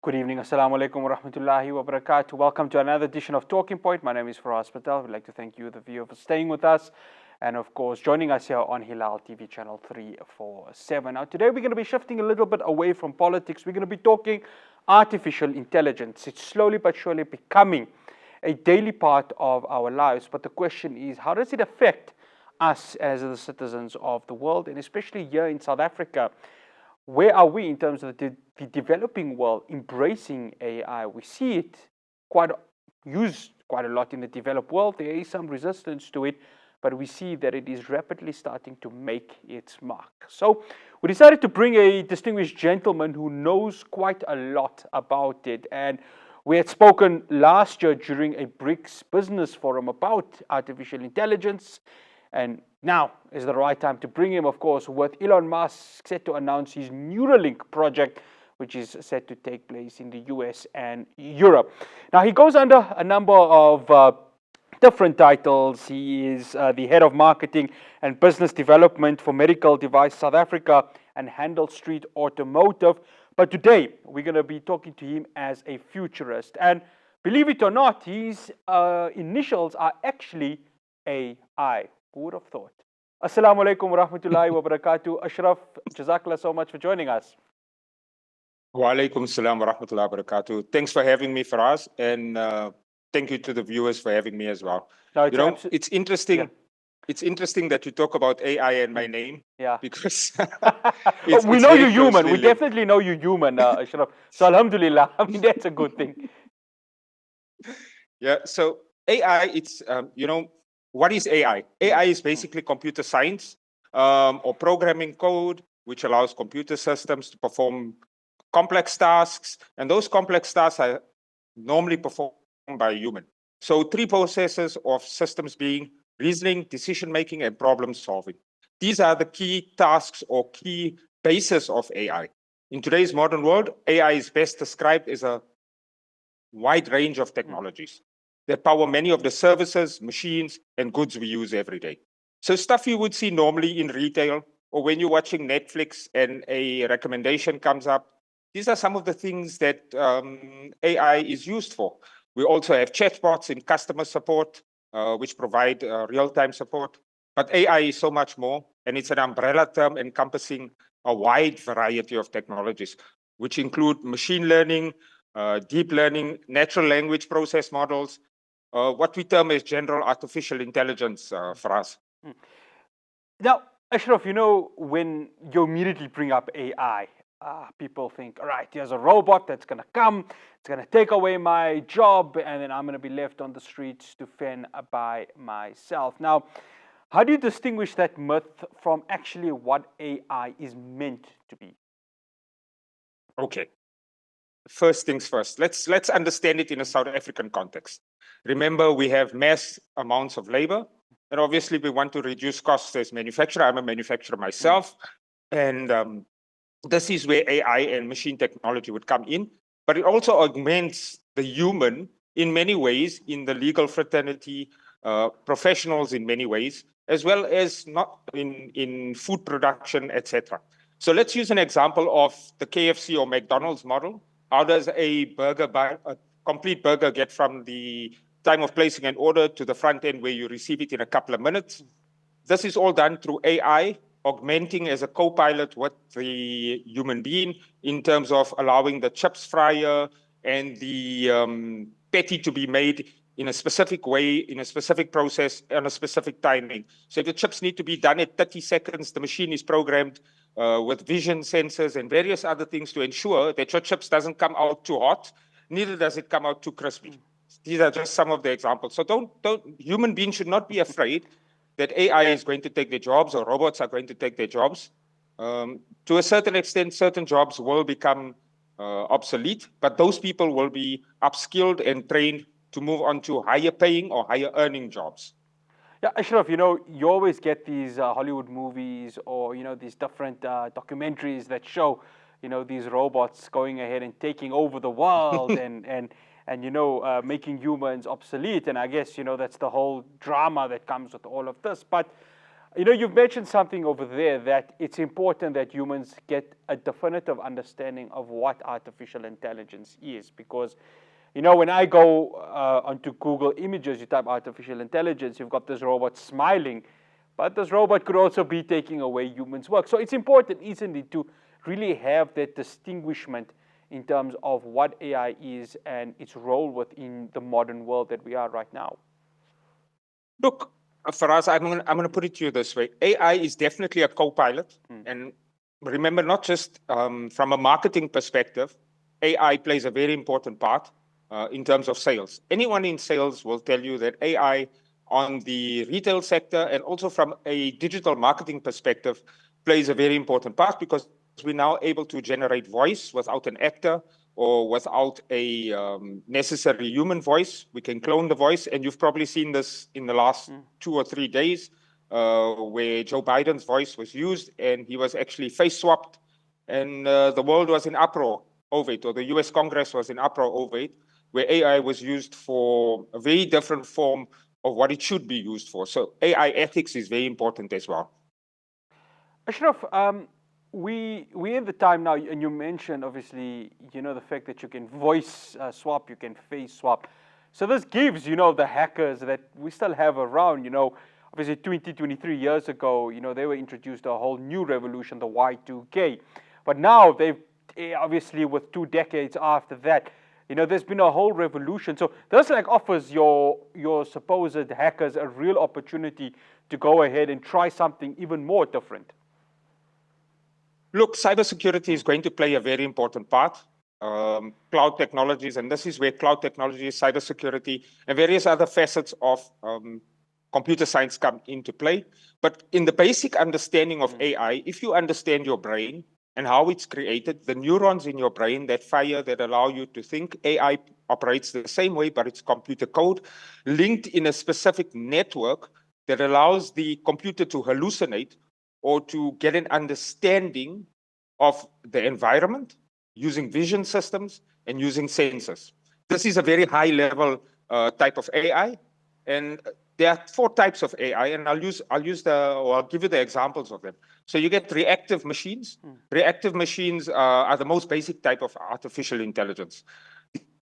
Good evening. Assalamu alaikum wa rahmatullahi wa barakatuh. Welcome to another edition of Talking Point. My name is Faraz Patel. We'd like to thank you, the viewer, for staying with us. And of course, joining us here on Hilaal TV channel 347. Now, today we're going to be shifting a little bit away from politics. We're going to be talking artificial intelligence. It's slowly but surely becoming a daily part of our lives. But the question is, how does it affect us as the citizens of the world, and especially here in South Africa? Where are we in terms of the developing world embracing AI? We see it used quite a lot in the developed world. There is some resistance to it, but we see that it is rapidly starting to make its mark. So we decided to bring a distinguished gentleman who knows quite a lot about it. And we had spoken last year during a BRICS business forum about artificial intelligence. And now is the right time to bring him, of course, with Elon Musk set to announce his Neuralink project, which is set to take place in the US and Europe. Now, he goes under a number of different titles. He is the head of marketing and business development for Medical Device South Africa and Handel Street Automotive. But today, we're going to be talking to him as a futurist. And believe it or not, his initials are actually AI. Who would have thought? Assalamu alaikum wa rahmatullahi wa barakatuh. ASHRAF, Jazakallah so much for joining us. Wa alaikum salam wa rahmatullahi wa barakatuh. Thanks for having me, Faraz, and thank you to the viewers for having me as well. No, It's interesting. Yeah. It's interesting that you talk about AI and my name. Yeah. Because we know you're human. We definitely know you're human, ASHRAF. So alhamdulillah. I mean, that's a good thing. Yeah. So AI, it's what is AI? AI is basically computer science or programming code, which allows computer systems to perform complex tasks. And those complex tasks are normally performed by a human. So three processes of systems being reasoning, decision-making, and problem-solving. These are the key tasks or key bases of AI. In today's modern world, AI is best described as a wide range of technologies that power many of the services, machines, and goods we use every day. So stuff you would see normally in retail, or when you're watching Netflix and a recommendation comes up. These are some of the things that AI is used for. We also have chatbots in customer support, which provide real-time support. But AI is so much more, and it's an umbrella term encompassing a wide variety of technologies, which include machine learning, deep learning, natural language process models, what we term as general artificial intelligence for us. Now, ASHRAF, when you immediately bring up AI, people think, all right, here's a robot that's going to come, it's going to take away my job, and then I'm going to be left on the streets to fend by myself. Now, how do you distinguish that myth from actually what AI is meant to be? Okay. First things first, let's understand it in a South African context. Remember, we have mass amounts of labor, and obviously we want to reduce costs as manufacturer. I'm a manufacturer myself, and this is where AI and machine technology would come in, but it also augments the human in many ways, in the legal fraternity, professionals in many ways, as well as not in food production, etc. So let's use an example of the KFC or McDonald's model. How does a complete burger get from the time of placing an order to the front end where you receive it in a couple of minutes? This is all done through AI, augmenting as a co-pilot with the human being in terms of allowing the chips fryer and the patty to be made in a specific way, in a specific process, on a specific timing. So if the chips need to be done at 30 seconds, the machine is programmed with vision sensors and various other things to ensure that your chips doesn't come out too hot, neither does it come out too crispy. These are just some of the examples. So human beings should not be afraid that AI is going to take their jobs or robots are going to take their jobs. To a certain extent, certain jobs will become obsolete, but those people will be upskilled and trained to move on to higher paying or higher earning jobs. Yeah, ASHRAF, you always get these Hollywood movies or, these different documentaries that show, these robots going ahead and taking over the world and making humans obsolete. And I guess, that's the whole drama that comes with all of this. But You know, you've mentioned something over there that it's important that humans get a definitive understanding of what artificial intelligence is, because, you know, when I go onto Google Images, you type artificial intelligence, you've got this robot smiling, but this robot could also be taking away humans' work. So it's important, isn't it, to really have that distinguishment in terms of what AI is and its role within the modern world that we are right now. Look, for us, I'm going to put it to you this way. AI is definitely a co-pilot. And remember, not just from a marketing perspective, AI plays a very important part in terms of sales. Anyone in sales will tell you that AI on the retail sector and also from a digital marketing perspective plays a very important part, because we're now able to generate voice without an actor or without a necessary human voice. We can clone the voice, and you've probably seen this in the last 2 or 3 days, where Joe Biden's voice was used, and he was actually face swapped, and the world was in uproar over it, or the US Congress was in uproar over it, where AI was used for a very different form of what it should be used for. So AI ethics is very important as well. ASHRAF, we're in the time now, and you mentioned obviously, you know, the fact that you can voice swap, you can face swap. So this gives, you know, the hackers that we still have around, you know, obviously 23 years ago, you know, they were introduced a whole new revolution, the Y2K. But now they've, obviously with 2 decades after that, you know, there's been a whole revolution. So this like offers your supposed hackers a real opportunity to go ahead and try something even more different. Look, cybersecurity is going to play a very important part. Cloud technologies, and this is where cloud technology, cybersecurity, and various other facets of computer science come into play. But in the basic understanding of AI, if you understand your brain and how it's created, the neurons in your brain that fire, that allow you to think, AI operates the same way, but it's computer code linked in a specific network that allows the computer to hallucinate or to get an understanding of the environment using vision systems and using sensors. This is a very high level type of AI. And there are 4 types of AI, and I'll give you the examples of them. So you get reactive machines. Reactive machines are the most basic type of artificial intelligence.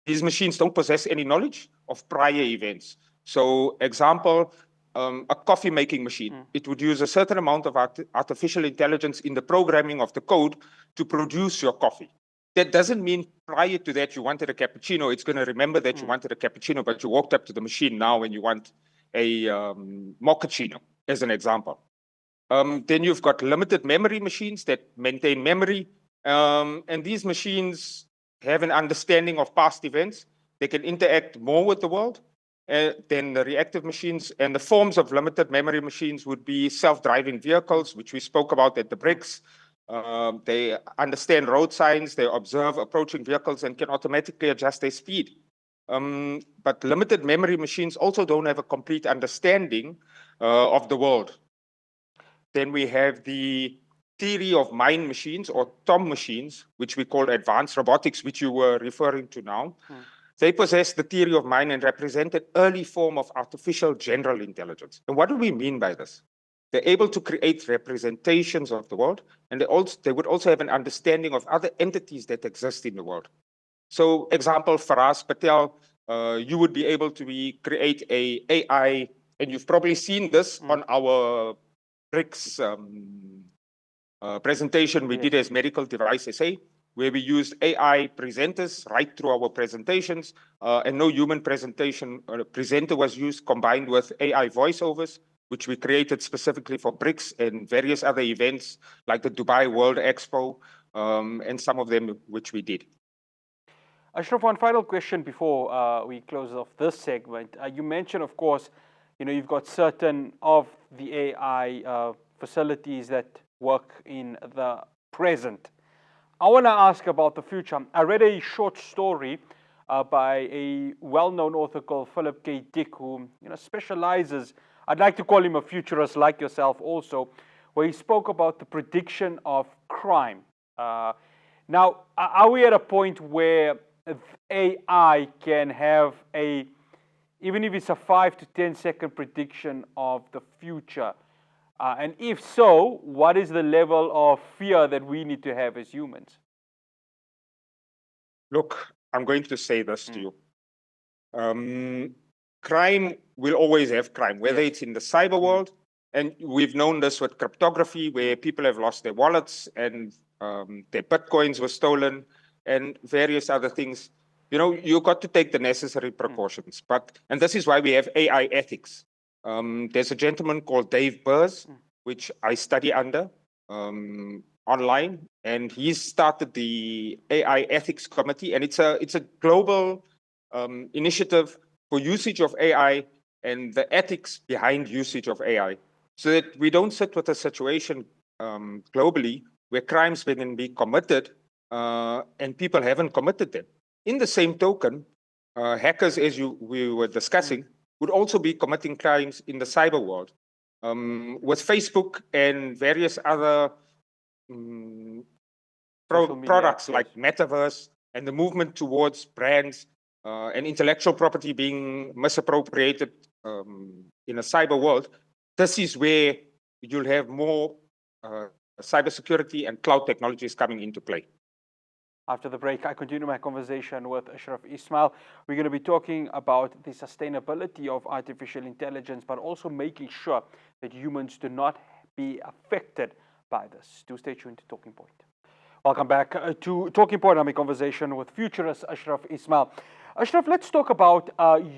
These machines don't possess any knowledge of prior events. So example, a coffee making machine. It would use a certain amount of artificial intelligence in the programming of the code to produce your coffee. That doesn't mean prior to that you wanted a cappuccino. It's going to remember that you wanted a cappuccino, but you walked up to the machine now and you want a mochaccino, as an example. Then you've got limited memory machines that maintain memory. And these machines have an understanding of past events. They can interact more with the world than the reactive machines. And the forms of limited memory machines would be self-driving vehicles, which we spoke about at the BRICS. They understand road signs, they observe approaching vehicles and can automatically adjust their speed. But limited memory machines also don't have a complete understanding of the world. Then we have the theory of mind machines, or TOM machines, which we call advanced robotics, which you were referring to now. They possess the theory of mind and represent an early form of artificial general intelligence. And what do we mean by this? They're able to create representations of the world, and they would also have an understanding of other entities that exist in the world. So example, Faraz Patel, you would be able to create a AI, and you've probably seen this on our BRICS presentation we did as Medical Device SA, where we used AI presenters right through our presentations, and no human presenter was used, combined with AI voiceovers, which we created specifically for BRICS and various other events like the Dubai World Expo, and some of them which we did. ASHRAF, one final question before we close off this segment. You mentioned, of course, you know, you've got certain of the AI facilities that work in the present. I want to ask about the future. I read a short story by a well-known author called Philip K. Dick, who, you know, specializes, I'd like to call him a futurist like yourself also, where he spoke about the prediction of crime. Now, are we at a point where AI can have even if it's a 5 to 10 second prediction of the future, And if so, what is the level of fear that we need to have as humans? Look, I'm going to say this to you. Crime will always have crime, whether it's in the cyber world, and we've known this with cryptography, where people have lost their wallets and their bitcoins were stolen and various other things. You know, you got to take the necessary precautions. And this is why we have AI ethics. There's a gentleman called Dave Burrs, which I study under online, and he's started the AI ethics committee, and it's a global initiative for usage of AI and the ethics behind usage of AI, so that we don't sit with a situation globally where crimes can be committed and people haven't committed them. In the same token, hackers, as we were discussing, would also be committing crimes in the cyber world. With Facebook and various other products like Metaverse and the movement towards brands and intellectual property being misappropriated in a cyber world, this is where you'll have more cybersecurity and cloud technologies coming into play. After the break, I continue my conversation with ASHRAF Ismail. We're going to be talking about the sustainability of artificial intelligence, but also making sure that humans do not be affected by this. Do stay tuned to Talking Point. Welcome back to Talking Point. I'm in conversation with futurist ASHRAF Ismail. ASHRAF, let's talk about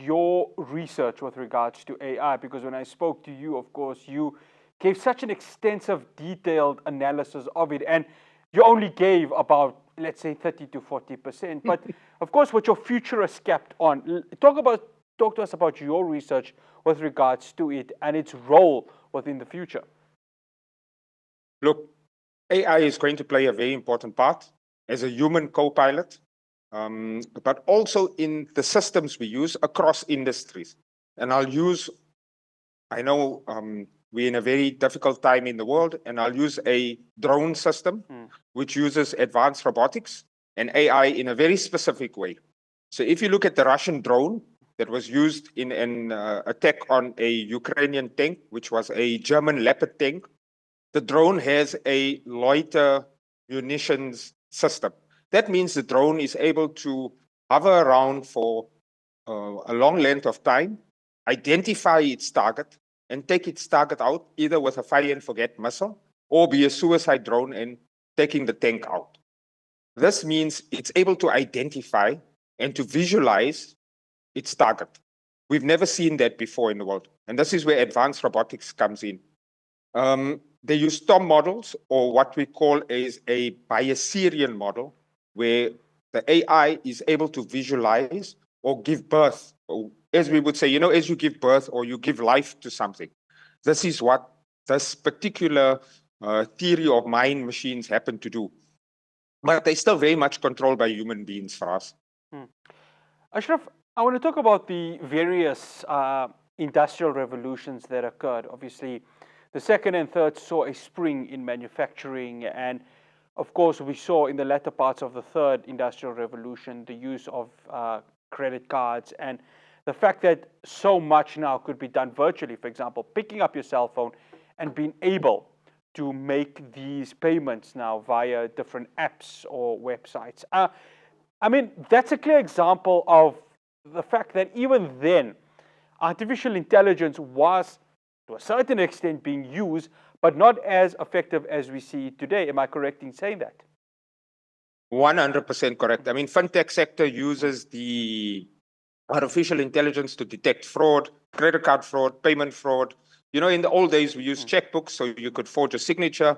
your research with regards to AI, because when I spoke to you, of course, you gave such an extensive, detailed analysis of it, and you only gave about, let's say, 30 to 40%. But of course, what your futurist kept on. Talk to us about your research with regards to it and its role within the future. Look, AI is going to play a very important part as a human co-pilot, but also in the systems we use across industries. And I know we're in a very difficult time in the world, and I'll use a drone system which uses advanced robotics and AI in a very specific way. So if you look at the Russian drone that was used in an attack on a Ukrainian tank, which was a German Leopard tank, the drone has a loiter munitions system. That means the drone is able to hover around for a long length of time, identify its target, and take its target out either with a fire and forget missile or be a suicide drone and taking the tank out. This means it's able to identify and to visualize its target. We've never seen that before in the world. And this is where advanced robotics comes in. They use STOM models, or what we call is a Bayesian model, where the AI is able to visualize or give birth, or as we would say, you know, as you give birth or you give life to something. This is what this particular theory of mind machines happen to do. But they're still very much controlled by human beings for us. ASHRAF, I want to talk about the various industrial revolutions that occurred. Obviously, the second and third saw a spring in manufacturing, and of course, we saw in the latter parts of the third industrial revolution the use of credit cards and the fact that so much now could be done virtually. For example, picking up your cell phone and being able to make these payments now via different apps or websites. I mean, that's a clear example of the fact that even then, artificial intelligence was, to a certain extent, being used, but not as effective as we see today. Am I correct in saying that? 100% correct. I mean, fintech sector uses the artificial intelligence to detect fraud, credit card fraud, payment fraud. You know, in the old days, we used checkbooks so you could forge a signature.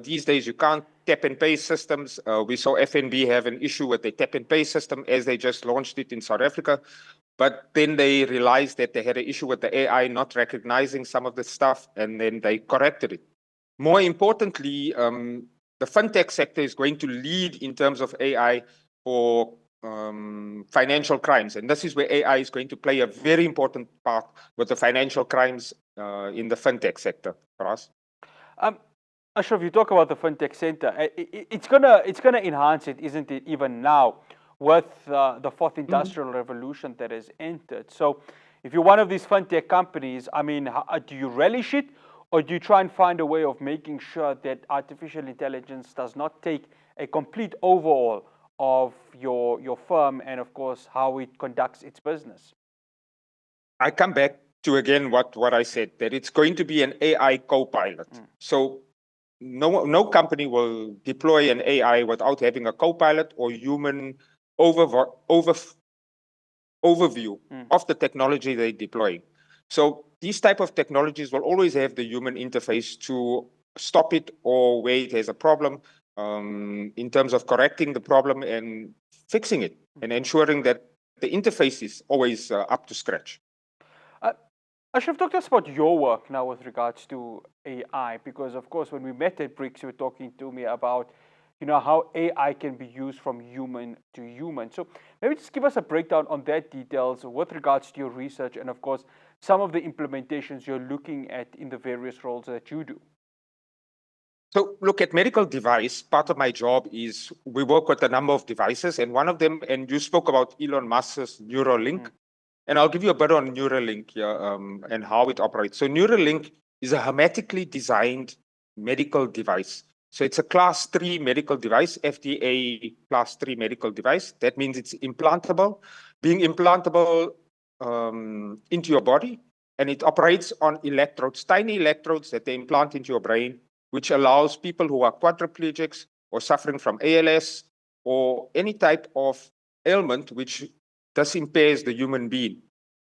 These days, you can't tap and pay systems. We saw FNB have an issue with the tap and pay system as they just launched it in South Africa. But then they realized that they had an issue with the AI not recognizing some of the stuff, and then they corrected it. More importantly, the fintech sector is going to lead in terms of AI for financial crimes. And this is where AI is going to play a very important part with the financial crimes in the fintech sector for us. ASHRAF, you talk about the fintech center. It's gonna enhance it, isn't it, even now with the fourth industrial revolution that has entered. So if you're one of these fintech companies, I mean, do you relish it, Or do you try and find a way of making sure that artificial intelligence does not take a complete overhaul of your firm and, of course, how it conducts its business? I come back to again what I said, that it's going to be an AI co-pilot. So no company will deploy an AI without having a co-pilot or human overview of the technology they're deploying. So these type of technologies will always have the human interface to stop it, or where it has a problem, in terms of correcting the problem and fixing it and ensuring that the interface is always up to scratch. Ashraf, talk to us about your work now with regards to AI, because of course when we met at BRICS, you were talking to me about how AI can be used from human to human. So maybe just give us a breakdown on that details with regards to your research and, of course, some of the implementations you're looking at in the various roles that you do. So look, at medical device, part of my job is we work with a number of devices, and one of them, and you spoke about Elon Musk's Neuralink, and I'll give you a bit on Neuralink here, and how it operates. So Neuralink is a hermetically designed medical device. So it's a class 3 medical device, FDA class 3 medical device. That means it's implantable, being implantable into your body, and it operates on electrodes, tiny electrodes that they implant into your brain, which allows people who are quadriplegics or suffering from ALS or any type of ailment which thus impairs the human being.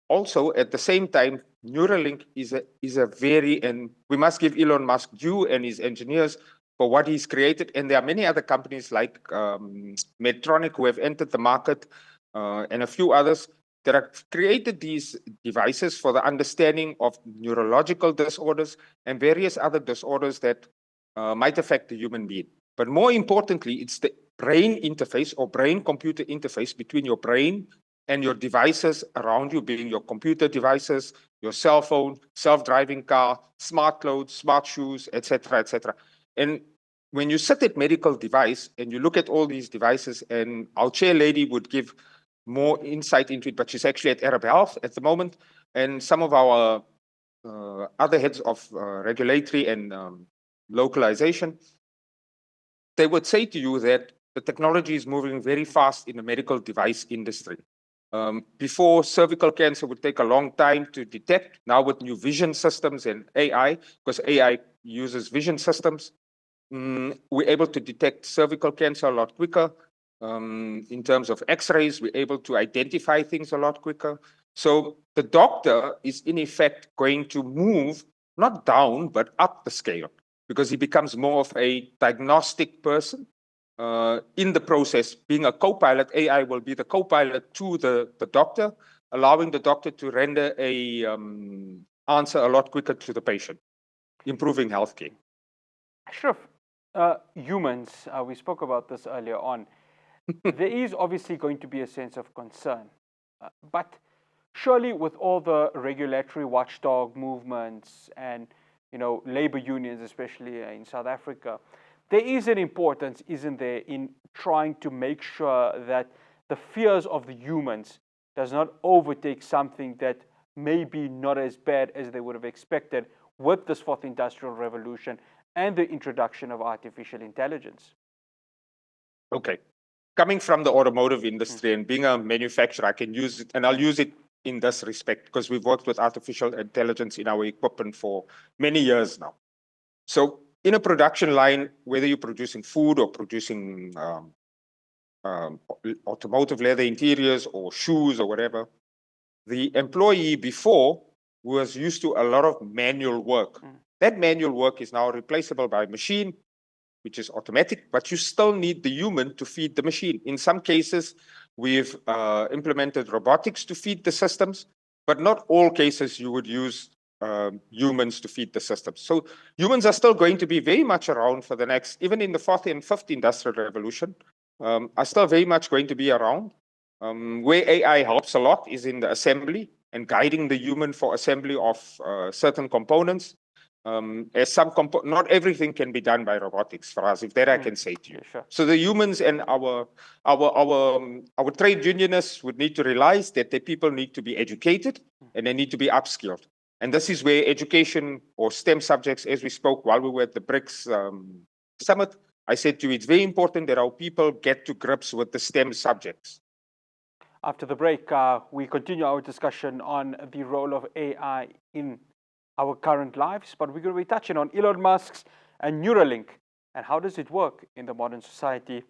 Also, at the same time, Neuralink is a very, and we must give Elon Musk due and his engineers for what he's created. And there are many other companies like Medtronic who have entered the market, and a few others that have created these devices for the understanding of neurological disorders and various other disorders that might affect the human being. But more importantly, it's the brain interface or brain-computer interface between your brain and your devices around you, being your computer devices, your cell phone, self-driving car, smart clothes, smart shoes, etc., etc. And when you sit at medical device and you look at all these devices, and our chair lady would give more insight into it, but she's actually at Arab Health at the moment, and some of our other heads of regulatory and localization, they would say to you that the technology is moving very fast in the medical device industry. Before, cervical cancer would take a long time to detect. Now with new vision systems and AI, because AI uses vision systems, we're able to detect cervical cancer a lot quicker. In terms of x-rays, we're able to identify things a lot quicker. So the doctor is in effect going to move not down, but up the scale, because he becomes more of a diagnostic person. In the process, being a co-pilot, AI will be the co-pilot to the doctor, allowing the doctor to render a answer a lot quicker to the patient, improving healthcare. Ashraf, humans, we spoke about this earlier on. There is obviously going to be a sense of concern, but surely with all the regulatory watchdog movements and labor unions, especially in South Africa, there is an importance, isn't there, in trying to make sure that the fears of the humans does not overtake something that may be not as bad as they would have expected with this fourth industrial revolution and the introduction of artificial intelligence. Okay. Coming from the automotive industry and being a manufacturer, I can use it, and I'll use it in this respect because we've worked with artificial intelligence in our equipment for many years now. So in a production line, whether you're producing food or producing automotive leather interiors or shoes or whatever, the employee before was used to a lot of manual work. That manual work is now replaceable by a machine, which is automatic, but you still need the human to feed the machine. In some cases, we've implemented robotics to feed the systems, but not all cases you would use humans to feed the systems. So humans are still going to be very much around for the next, even in the fourth and fifth industrial revolution, are still very much going to be around. Where AI helps a lot is in the assembly and guiding the human for assembly of certain components. As some not everything can be done by robotics for us, if that I can say to you. Yeah, sure. So the humans and our trade unionists would need to realize that the people need to be educated and they need to be upskilled. And this is where education or STEM subjects, as we spoke while we were at the BRICS summit, I said to you, it's very important that our people get to grips with the STEM subjects. After the break, we continue our discussion on the role of AI in our current lives, but we're going to be touching on Elon Musk's and Neuralink and how does it work in the modern society,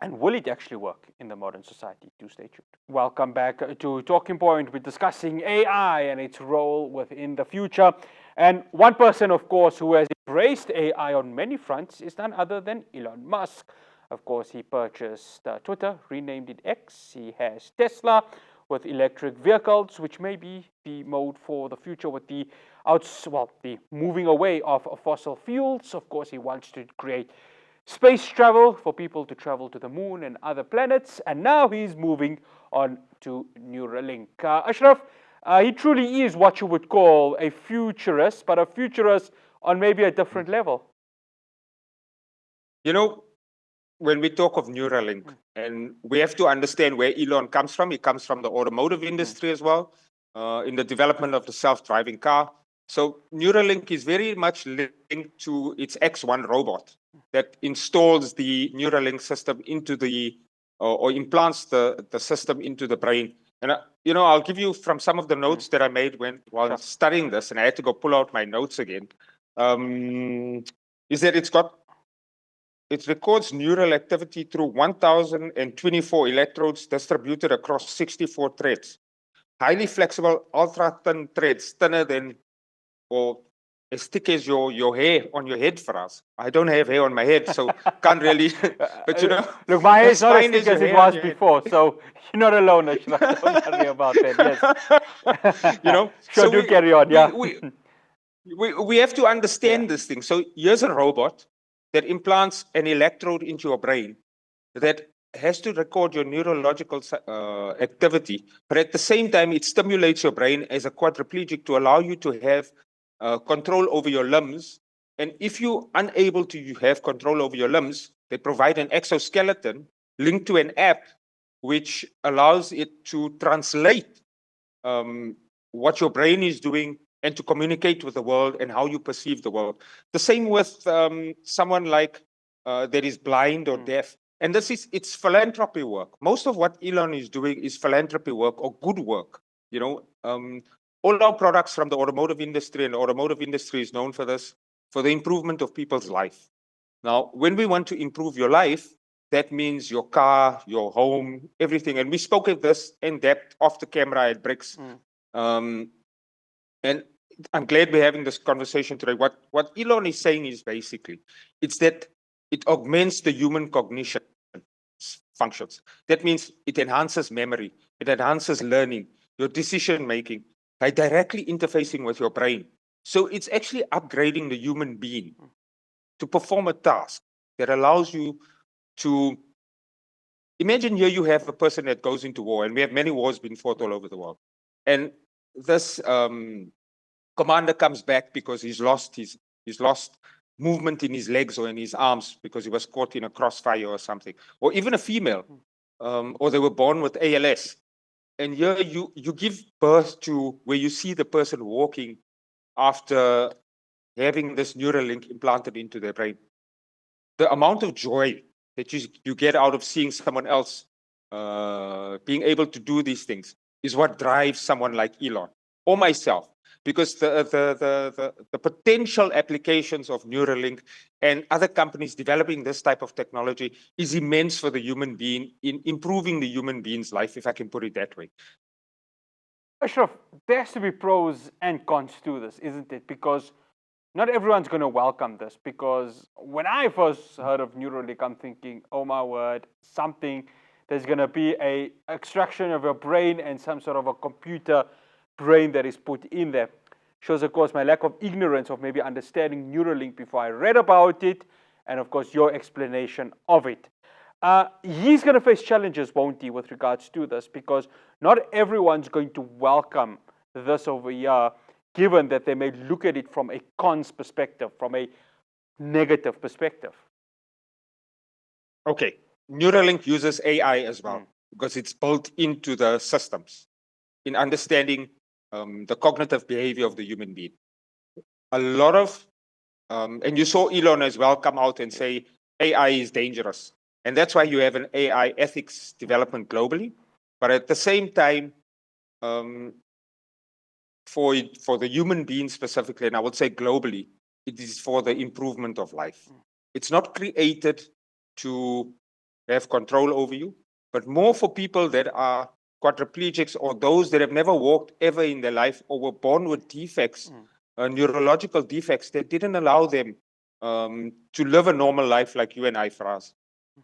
and will it actually work in the modern society? Do stay tuned. Welcome back to Talking Point. We're discussing AI and its role within the future. And one person, of course, who has embraced AI on many fronts is none other than Elon Musk. Of course, he purchased Twitter, renamed it X. He has Tesla with electric vehicles, which may be the mode for the future with the moving away of fossil fuels. Of course, he wants to create space travel for people to travel to the moon and other planets, and now he's moving on to Neuralink. ASHRAF, he truly is what you would call a futurist, but a futurist on maybe a different level. You know, when we talk of Neuralink, and we have to understand where Elon comes from. He comes from the automotive industry as well, in the development of the self-driving car. So Neuralink is very much linked to its X1 robot that installs the Neuralink system into the, or implants the system into the brain. And, you know, I'll give you from some of the notes that I made while studying this, and I had to go pull out my notes again, is that it records neural activity through 1,024 electrodes distributed across 64 threads. Highly flexible, ultra-thin threads, thinner than, or as thick as your hair on your head for us. I don't have hair on my head, so can't really, but you know. Look, my hair is not as thick as it was before, so you're not alone, Ashraf. Don't worry about that, yes. You know, sure, so do carry on, yeah. We have to understand this thing. So here's a robot that implants an electrode into your brain that has to record your neurological activity, but at the same time, it stimulates your brain as a quadriplegic to allow you to have control over your limbs. And if you're unable to have control over your limbs, they provide an exoskeleton linked to an app which allows it to translate what your brain is doing and to communicate with the world and how you perceive the world. The same with someone like that is blind or deaf. And it's philanthropy work. Most of what Elon is doing is philanthropy work or good work. You know, all our products from the automotive industry, and the automotive industry is known for this, for the improvement of people's life. Now, when we want to improve your life, that means your car, your home, everything. And we spoke of this in depth off the camera at BRICS. And I'm glad we're having this conversation today. What Elon is saying is basically, it's that it augments the human cognition functions. That means it enhances memory, it enhances learning, your decision making by directly interfacing with your brain. So it's actually upgrading the human being to perform a task that allows you to imagine here you have a person that goes into war, and we have many wars being fought all over the world. And this commander comes back because he's lost movement in his legs or in his arms because he was caught in a crossfire or something, or even a female, or they were born with ALS. And here you give birth to where you see the person walking after having this Neuralink implanted into their brain. The amount of joy that you get out of seeing someone else being able to do these things is what drives someone like Elon or myself, because the potential applications of Neuralink and other companies developing this type of technology is immense for the human being in improving the human being's life, if I can put it that way. Ashraf, there has to be pros and cons to this, isn't it? Because not everyone's going to welcome this, because when I first heard of Neuralink, I'm thinking, oh my word, there's going to be a extraction of your brain and some sort of a computer brain that is put in there. Shows, of course, my lack of ignorance of maybe understanding Neuralink before I read about it, and of course, your explanation of it. He's going to face challenges, won't he, with regards to this, because not everyone's going to welcome this over here, given that they may look at it from a cons perspective, from a negative perspective. Okay, Neuralink uses AI as well, because it's built into the systems in understanding the cognitive behavior of the human being. A lot of, and you saw Elon as well come out and say AI is dangerous. And that's why you have an AI ethics development globally. But at the same time, for the human being specifically, and I would say globally, it is for the improvement of life. It's not created to have control over you, but more for people that are quadriplegics or those that have never walked ever in their life or were born with defects, neurological defects that didn't allow them to live a normal life like you and I, for us.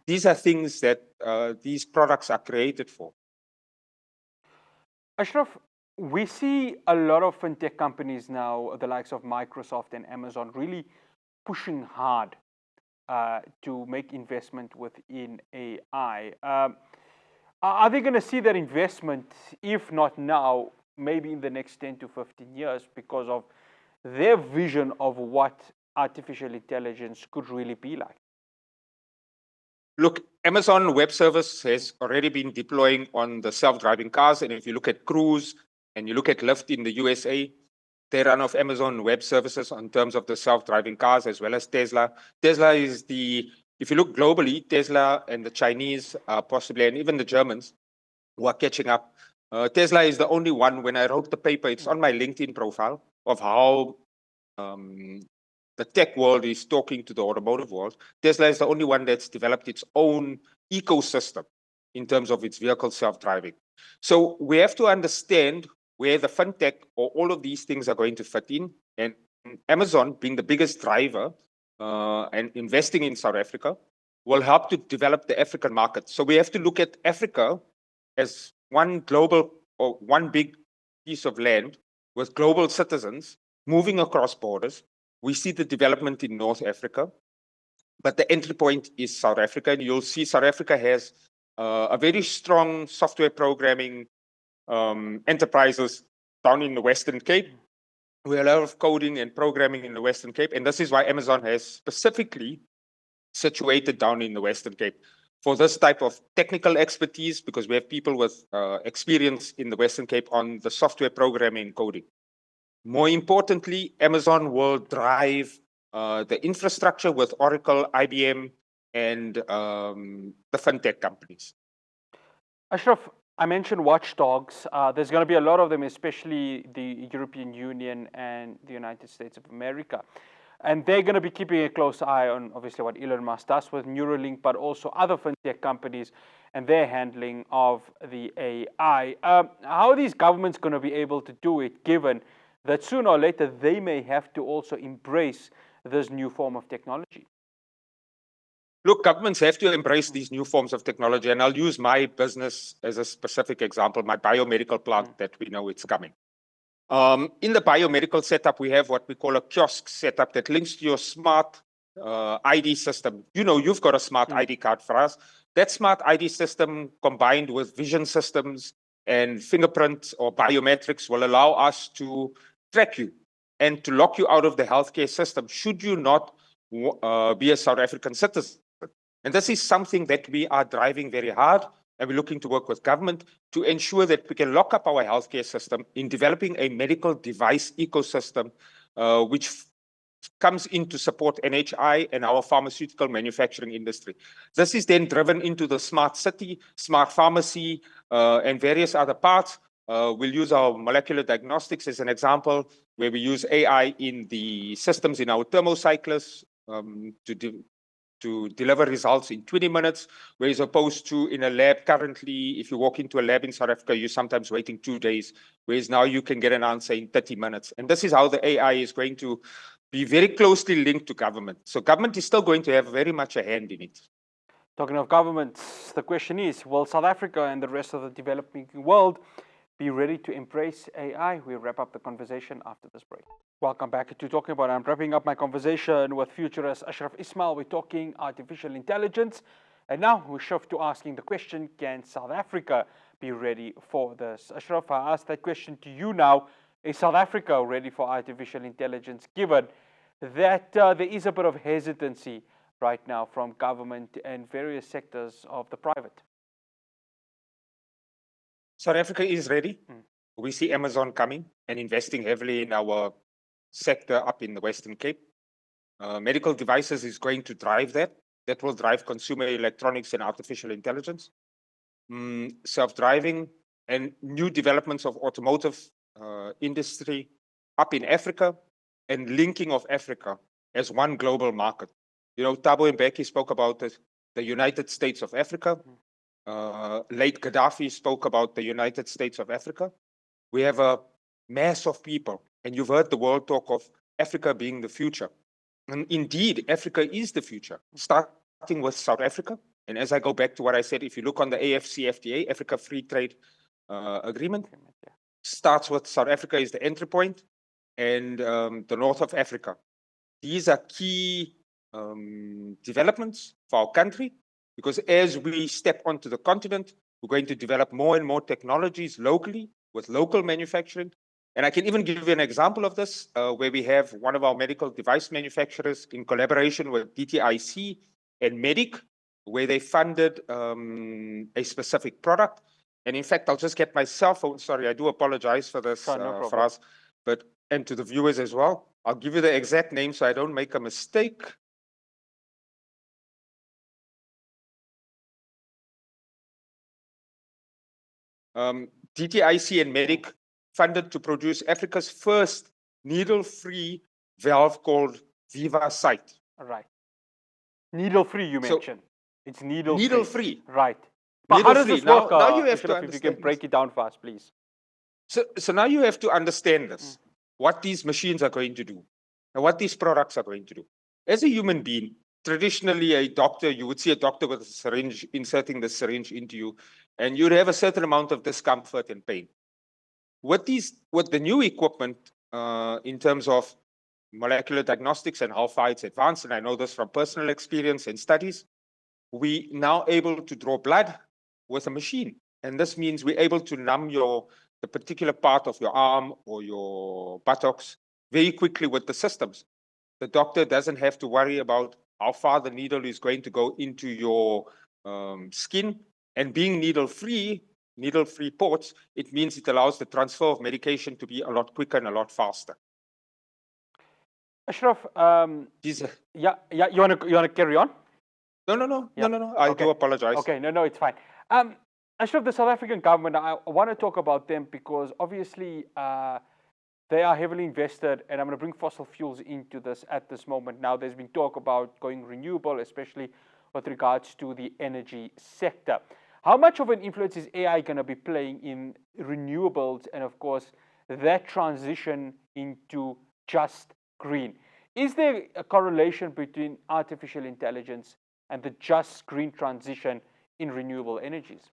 These are things that these products are created for. ASHRAF, we see a lot of fintech companies now, the likes of Microsoft and Amazon, really pushing hard to make investment within AI. Are they going to see that investment, if not now, maybe in the next 10 to 15 years, because of their vision of what artificial intelligence could really be like? Look, Amazon Web Service has already been deploying on the self-driving cars. And if you look at Cruise and you look at Lyft in the USA, they run off Amazon Web Services in terms of the self-driving cars, as well as Tesla. Tesla is if you look globally, Tesla and the Chinese possibly, and even the Germans who are catching up. Tesla is the only one, when I wrote the paper, it's on my LinkedIn profile, of how the tech world is talking to the automotive world. Tesla is the only one that's developed its own ecosystem in terms of its vehicle self-driving. So we have to understand where the fintech or all of these things are going to fit in. And Amazon, being the biggest driver and investing in South Africa, will help to develop the African market. So we have to look at Africa as one global or one big piece of land with global citizens moving across borders. We see the development in North Africa, but the entry point is South Africa. And you'll see South Africa has a very strong software programming enterprises down in the Western Cape. We have a lot of coding and programming in the Western Cape. And this is why Amazon has specifically situated down in the Western Cape for this type of technical expertise, because we have people with experience in the Western Cape on the software programming and coding. More importantly, Amazon will drive the infrastructure with Oracle, IBM, and the fintech companies. ASHRAF, I mentioned watchdogs. There's going to be a lot of them, especially the European Union and the United States of America. And they're going to be keeping a close eye on, obviously, what Elon Musk does with Neuralink, but also other fintech companies and their handling of the AI. How are these governments going to be able to do it, given that sooner or later they may have to also embrace this new form of technology? Look, governments have to embrace these new forms of technology. And I'll use my business as a specific example, my biomedical plant that we know it's coming. In the biomedical setup, we have what we call a kiosk setup that links to your smart ID system. You know, you've got a smart ID card for us. That smart ID system combined with vision systems and fingerprints or biometrics will allow us to track you and to lock you out of the healthcare system should you not be a South African citizen. And this is something that we are driving very hard, and we're looking to work with government to ensure that we can lock up our healthcare system in developing a medical device ecosystem, which comes in to support NHI and our pharmaceutical manufacturing industry. This is then driven into the smart city, smart pharmacy, and various other parts. We'll use our molecular diagnostics as an example, where we use AI in the systems in our thermocyclers to deliver results in 20 minutes, whereas opposed to in a lab currently, if you walk into a lab in South Africa, you're sometimes waiting 2 days, whereas now you can get an answer in 30 minutes. And this is how the AI is going to be very closely linked to government. So government is still going to have very much a hand in it. Talking of governments, the question is, will South Africa and the rest of the developing world be ready to embrace AI? We'll wrap up the conversation after this break. Welcome back to Talking About. I'm wrapping up my conversation with futurist ASHRAF Ismail. We're talking artificial intelligence. And now we shift to asking the question, can South Africa be ready for this? ASHRAF, I ask that question to you now. Is South Africa ready for artificial intelligence, given that there is a bit of hesitancy right now from government and various sectors of the private? South Africa is ready. We see Amazon coming and investing heavily in our sector up in the Western Cape. Medical devices is going to drive that. That will drive consumer electronics and artificial intelligence. Self-driving and new developments of automotive industry up in Africa and linking of Africa as one global market. You know, Thabo and Becky spoke about the United States of Africa. Late Gaddafi spoke about the United States of Africa. We have a mass of people, and you've heard the world talk of Africa being the future. And indeed, Africa is the future, starting with South Africa. And as I go back to what I said, if you look on the AFCFTA, Africa Free Trade Agreement, starts with South Africa is the entry point, and the north of Africa. These are key developments for our country, because as we step onto the continent, we're going to develop more and more technologies locally with local manufacturing. And I can even give you an example of this, where we have one of our medical device manufacturers in collaboration with DTIC and Medic, where they funded a specific product. And in fact, I'll just get my cell phone. Sorry, I do apologize for this, for us, and to the viewers as well. I'll give you the exact name so I don't make a mistake. DTIC and Medic funded to produce Africa's first needle-free valve called Viva Sight. Right. Needle-free, you mentioned. It's needle-free. Needle-free. Right. But how does this work? Now you have Ashraf, if you can break it down for us, please. So now you have to understand this, what these machines are going to do and what these products are going to do. As a human being, traditionally a doctor, you would see a doctor with a syringe, inserting the syringe into you, and you'd have a certain amount of discomfort and pain. With the new equipment, in terms of molecular diagnostics and how far it's advanced, and I know this from personal experience and studies, we now able to draw blood with a machine. And this means we're able to numb the particular part of your arm or your buttocks very quickly with the systems. The doctor doesn't have to worry about how far the needle is going to go into your skin. And being needle-free ports, it means it allows the transfer of medication to be a lot quicker and a lot faster. Ashraf, yeah, you wanna carry on? No. I do apologize. Okay, no, it's fine. Ashraf, the South African government, I want to talk about them because obviously they are heavily invested, and I'm going to bring fossil fuels into this at this moment. Now, there's been talk about going renewable, especially with regards to the energy sector. How much of an influence is AI going to be playing in renewables and, of course, that transition into just green? Is there a correlation between artificial intelligence and the just green transition in renewable energies?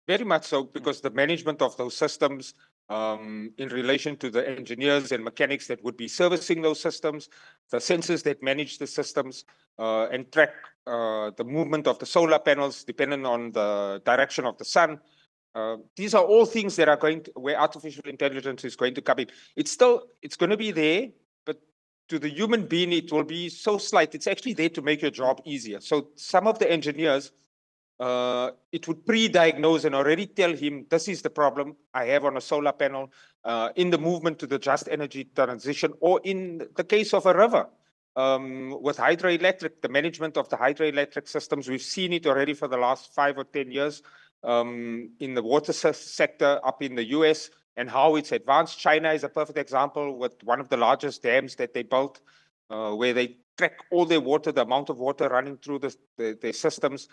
Very much so, because the management of those systems in relation to the engineers and mechanics that would be servicing those systems, the sensors that manage the systems and track the movement of the solar panels depending on the direction of the sun. These are all things that are where artificial intelligence is going to come in. It's going to be there, but to the human being, it will be so slight. It's actually there to make your job easier. So some of the engineers, it would pre-diagnose and already tell him, this is the problem I have on a solar panel, in the movement to the just energy transition, or in the case of a river, with hydroelectric, the management of the hydroelectric systems. We've seen it already for the last 5 or 10 years in the water sector up in the US, and how it's advanced. China is a perfect example with one of the largest dams that they built, where they track all their water, the amount of water running through their systems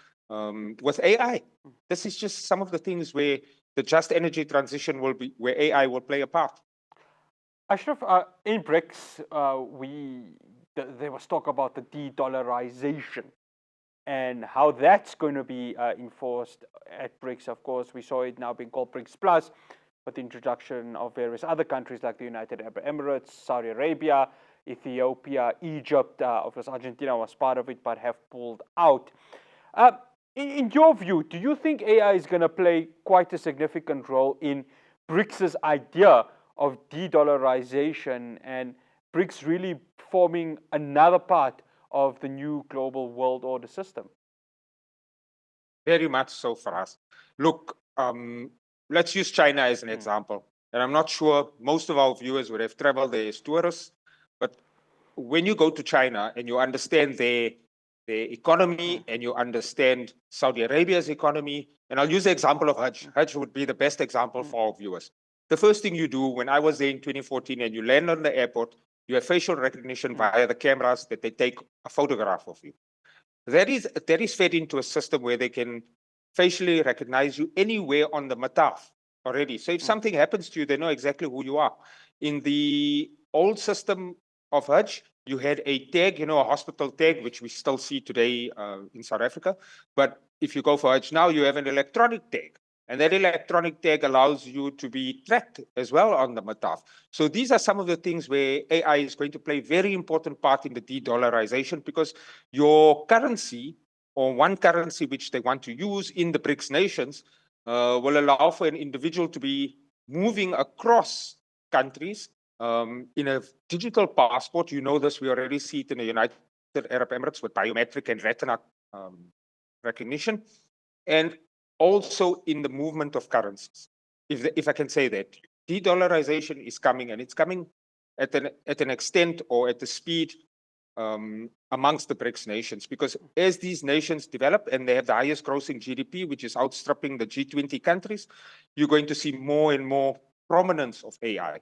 with AI. This is just some of the things where the just energy transition will be, where AI will play a part. Ashraf, in BRICS, there was talk about the de-dollarization and how that's going to be enforced at BRICS. Of course, we saw it now being called BRICS Plus, with the introduction of various other countries like the United Arab Emirates, Saudi Arabia, Ethiopia, Egypt. Of course, Argentina was part of it but have pulled out. In your view, do you think AI is going to play quite a significant role in BRICS's idea of de-dollarization and BRICS really forming another part of the new global world order system? Very much so for us. Look, let's use China as an example. And I'm not sure most of our viewers would have traveled there as tourists, but when you go to China and you understand their economy and you understand Saudi Arabia's economy, and I'll use the example of Hajj. Hajj would be the best example for our viewers. The first thing you do when I was there in 2014 and you land on the airport, you have facial recognition via the cameras that they take a photograph of you. That is fed into a system where they can facially recognize you anywhere on the mataf already. So if something happens to you, they know exactly who you are. In the old system of Hajj, you had a tag, a hospital tag, which we still see today in South Africa. But if you go for Hajj now, you have an electronic tag. And that electronic tag allows you to be tracked as well on the mataf. So these are some of the things where AI is going to play a very important part in the de-dollarization, because your currency, or one currency which they want to use in the BRICS nations, will allow for an individual to be moving across countries in a digital passport. You know this, we already see it in the United Arab Emirates with biometric and retina recognition, and also in the movement of currencies. If I can say that, de-dollarization is coming, and it's coming at an extent or at the speed amongst the BRICS nations, because as these nations develop and they have the highest grossing GDP, which is outstripping the G20 countries, you're going to see more and more prominence of AI.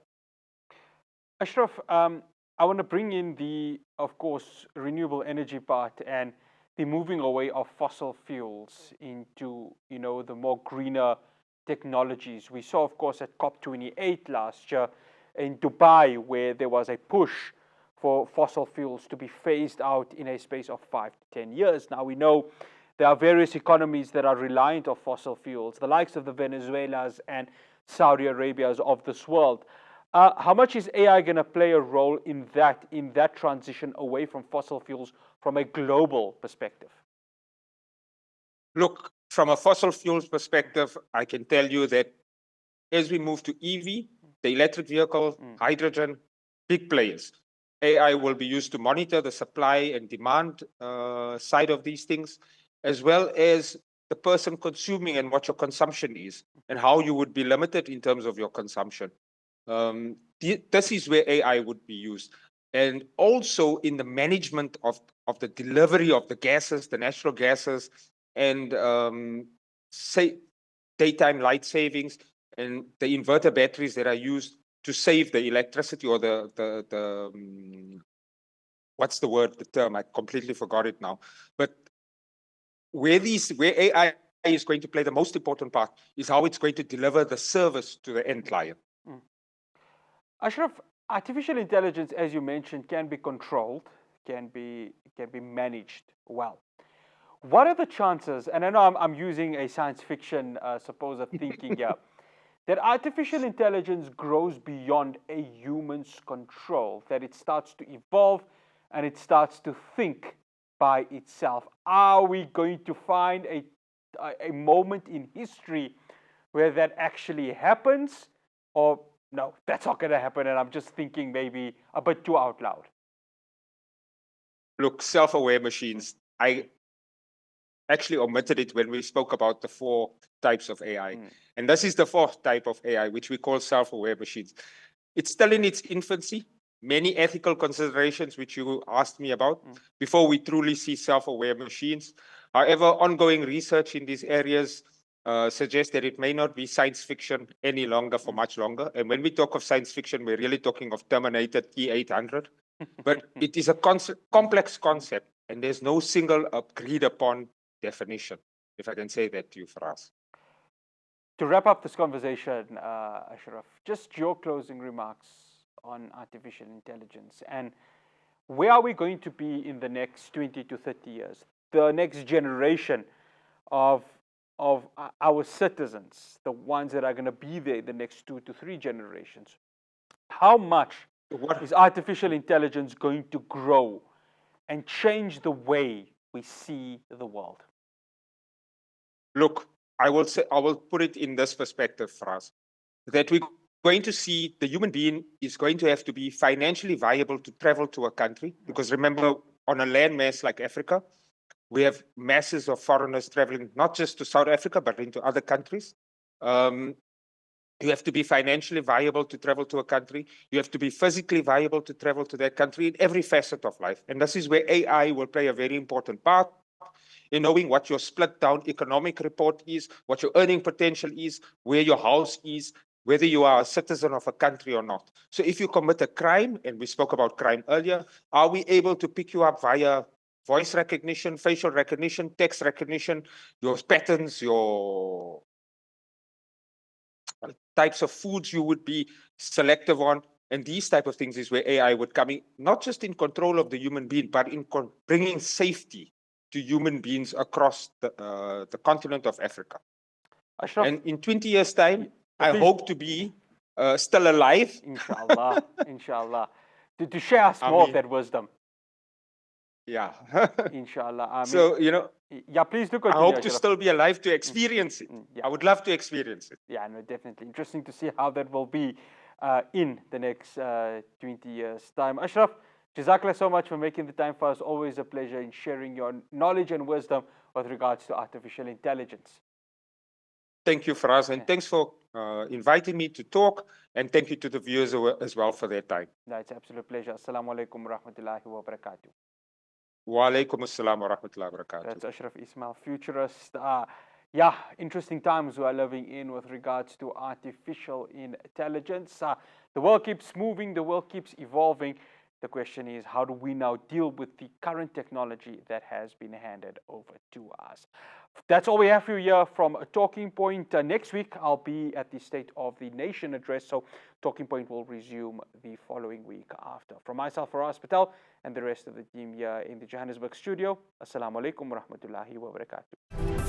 Ashraf, I want to bring in the, of course, renewable energy part and the moving away of fossil fuels into, the more greener technologies. We saw, of course, at COP28 last year in Dubai, where there was a push for fossil fuels to be phased out in a space of 5 to 10 years. Now, we know there are various economies that are reliant on fossil fuels, the likes of the Venezuelas and Saudi Arabias of this world. How much is AI going to play a role in that transition away from fossil fuels from a global perspective? Look, from a fossil fuels perspective, I can tell you that as we move to EV, the electric vehicle, hydrogen, big players, AI will be used to monitor the supply and demand side of these things, as well as the person consuming and what your consumption is and how you would be limited in terms of your consumption. This is where AI would be used. And also in the management of the delivery of the gases, the natural gases, and say daytime light savings, and the inverter batteries that are used to save the electricity, or what's the term? I completely forgot it now. But where AI is going to play the most important part is how it's going to deliver the service to the end client. Ashraf, artificial intelligence, as you mentioned, can be controlled, can be managed well. What are the chances, and I know I'm using a science fiction supposed thinking here, that artificial intelligence grows beyond a human's control, that it starts to evolve and it starts to think by itself? Are we going to find a moment in history where that actually happens? Or no, that's not going to happen, and I'm just thinking maybe a bit too out loud? Look, self-aware machines, I actually omitted it when we spoke about the 4 types of AI. And this is the 4th type of AI, which we call self-aware machines. It's still in its infancy. Many ethical considerations, which you asked me about, before we truly see self-aware machines. However, ongoing research in these areas suggests that it may not be science fiction any longer for much longer. And when we talk of science fiction, we're really talking of Terminator T-800. But it is a complex concept, and there's no single agreed upon definition, if I can say that to you, Faraz. To wrap up this conversation, Ashraf, just your closing remarks on artificial intelligence, and where are we going to be in the next 20 to 30 years? The next generation of our citizens, the ones that are going to be there the next 2 to 3 generations. How much is artificial intelligence going to grow and change the way we see the world? Look, I will put it in this perspective, Faraz, that we're going to see the human being is going to have to be financially viable to travel to a country. Because remember, on a landmass like Africa, we have masses of foreigners traveling not just to South Africa, but into other countries. You have to be financially viable to travel to a country. You have to be physically viable to travel to that country in every facet of life. And this is where AI will play a very important part in knowing what your split down economic report is, what your earning potential is, where your house is, whether you are a citizen of a country or not. So if you commit a crime, and we spoke about crime earlier, are we able to pick you up via voice recognition, facial recognition, text recognition, your patterns, your types of foods you would be selective on, and these type of things is where AI would come in, not just in control of the human being, but in bringing safety to human beings across the continent of Africa. Ashraf, And in 20 years' time, I please. hope to be still alive. Inshallah, inshallah. To share us more of that wisdom. Yeah. Inshallah. So, you know, yeah, please do I continue. hope to Ashraf. still be alive to experience it. Yeah. I would love to experience it. Yeah, no, definitely. Interesting to see how that will be in the next 20 years' time. Ashraf, Jazakallah so much for making the time for us. Always a pleasure in sharing your knowledge and wisdom with regards to artificial intelligence. Thank you, Faraz, and thanks for inviting me to talk, and thank you to the viewers as well for their time. No, it's an absolute pleasure. Assalamu alaikum wa rahmatullahi wa barakatuh. Wa alaikum assalam wa rahmatullahi wa barakatuh. That's ASHRAF Ismail, futurist. Yeah, interesting times we are living in with regards to artificial intelligence. The world keeps moving, the world keeps evolving. The question is, how do we now deal with the current technology that has been handed over to us? That's all we have for you here from Talking Point. Next week, I'll be at the State of the Nation address, so Talking Point will resume the following week after. From myself, Faraz Patel, and the rest of the team here in the Johannesburg studio, Assalamu alaikum wa rahmatullahi wa barakatuh.